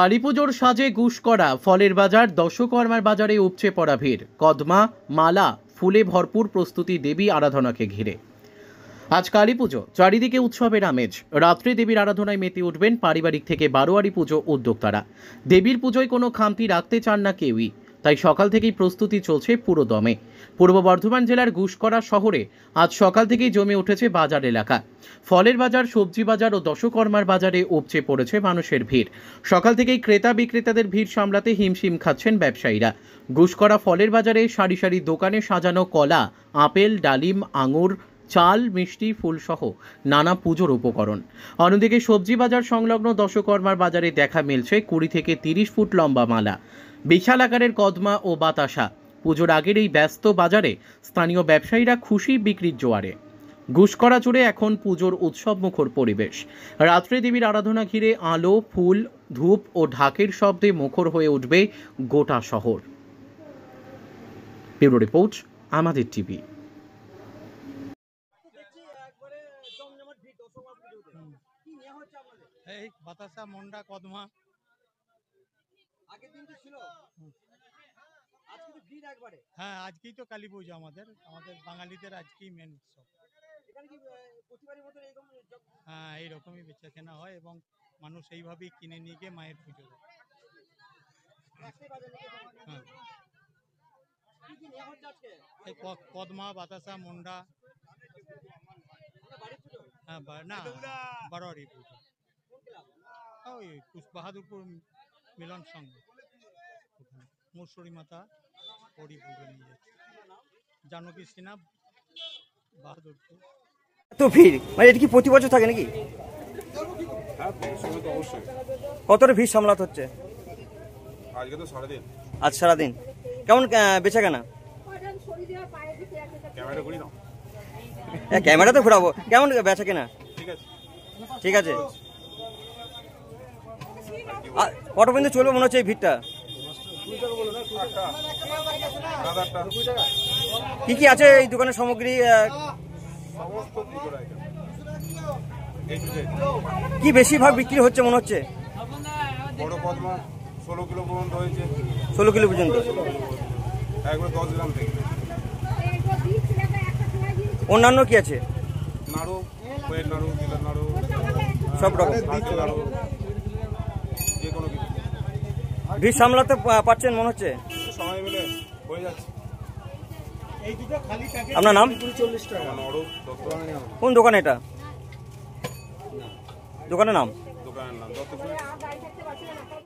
কালীপুজোর সাজে গুসকরা ফলের বাজার, দশকর্মার বাজারে উপচে পড়া ভিড়। কদমা, মালা, ফুলে ভরপুর প্রস্তুতি দেবী আরাধনাকে ঘিরে। আজ কালীপুজো, চারিদিকে উৎসবের আমেজ। রাত্রে দেবীর আরাধনায় মেতে উঠবেন পারিবারিক থেকে বারোয়ারি পুজো উদ্যোক্তারা। দেবীর পুজোয় কোনো খামতি রাখতে চান না কেউই, তাই সকাল থেকেই প্রস্তুতি চলছে পুরো দমে। পূর্ব বর্ধমান জেলার গুসকরা শহরে আজ সকাল থেকেই জমে উঠেছে বাজার এলাকা। ফলের বাজার, সবজি বাজার ও দশকর্মার বাজারে উপচে পড়েছে মানুষের ভিড়। সকাল থেকেই ক্রেতা বিক্রেতাদের ভিড় সামলাতে হিমশিম খাচ্ছেন ব্যবসায়ীরা। গুসকরা ফলের বাজারে সারি সারি দোকানে সাজানো কলা, আপেল, ডালিম, আঙুর, চাল, মিষ্টি, ফুলসহ নানা পুজোর উপকরণ। অন্যদিকে সবজি বাজার সংলগ্ন দশকর্মার বাজারে দেখা মিলছে 20 থেকে 30 ফুট লম্বা মালা, বিশাল আকারের কদমা ও বাতাসা। পুজোর আগের এই ব্যস্ত বাজারে স্থানীয় ব্যবসায়ীরা খুশি বিক্রির জোয়ারে। গুসকরা জুড়ে এখন পুজোর উৎসব মুখর পরিবেশ। রাত্রে দেবীর আরাধনা ঘিরে আলো, ফুল, ধূপ ও ঢাকের শব্দে মুখর হয়ে উঠবে গোটা শহর। ব্যুরো রিপোর্ট, আমাদের টিভি। এই বাতাসা, মন্ডা, কদমা। আগের দিন তো ছিল, আজকে তো ভিড় একবারে। হ্যাঁ, আজকেই তো কালী পুজো আমাদের বাঙালিদের আজকেই মেন উৎসব। এখানে কি প্রতিবারের মতো এরকম? হ্যাঁ, এইরকমই বেচা কেনা হয় এবং মানুষ এইভাবেই কিনে নিয়ে গিয়ে মায়ের পুজো দেয়। হ্যাঁ, এই কদমা, বাতাসা, মন্ডা। হ্যাঁ, না, বারোয়ারি পুজো। ওই বাহাদুরপুর মিলন সংঘ, মুর্শরী মাতা পরি পুজো নিয়ে যাচ্ছে। জানকী সিনহা, বাহাদুরপুর। এত ভিড়, মানে এটা কি প্রতি বছর থাকে নাকি? হ্যাঁ, সময় তো অবশ্যই। কতটা ভিড় সামলাতে হচ্ছে আজকে? তো সারাদিন। আজ সারাদিন কেমন বেচা কেনা? ক্যামেরা করি না, ক্যামেরা তো ঘোরাবো। কেমন বেচা কেনা? ঠিক আছে, ঠিক আছে। কত পর্যন্ত চলবে মনে হচ্ছে এই ভিড়টা? কি কি আছে এই দোকানের সামগ্রী? সমস্ত পুজোর আইটেম। কি বেশিরভাগ বিক্রি হচ্ছে মনে হচ্ছে? বড় কদমা 16 কিলো পর্যন্ত হয়েছে। 16 কিলো পর্যন্ত, একবার 10 গ্রাম থেকে। অন্যান্য কি আছে? নাড়ু, খয়ের নাড়ু, তিলের নাড়ু, সব রকম নাড়ু, যে কোনো কিছু। ভিড় সামলাতে পারছেন মনে হচ্ছে? সময় মিলে হয়ে যাচ্ছে। আপনার নাম? কোন দোকান এটা? দোকানের নাম? দোকানের নাম দত্ত।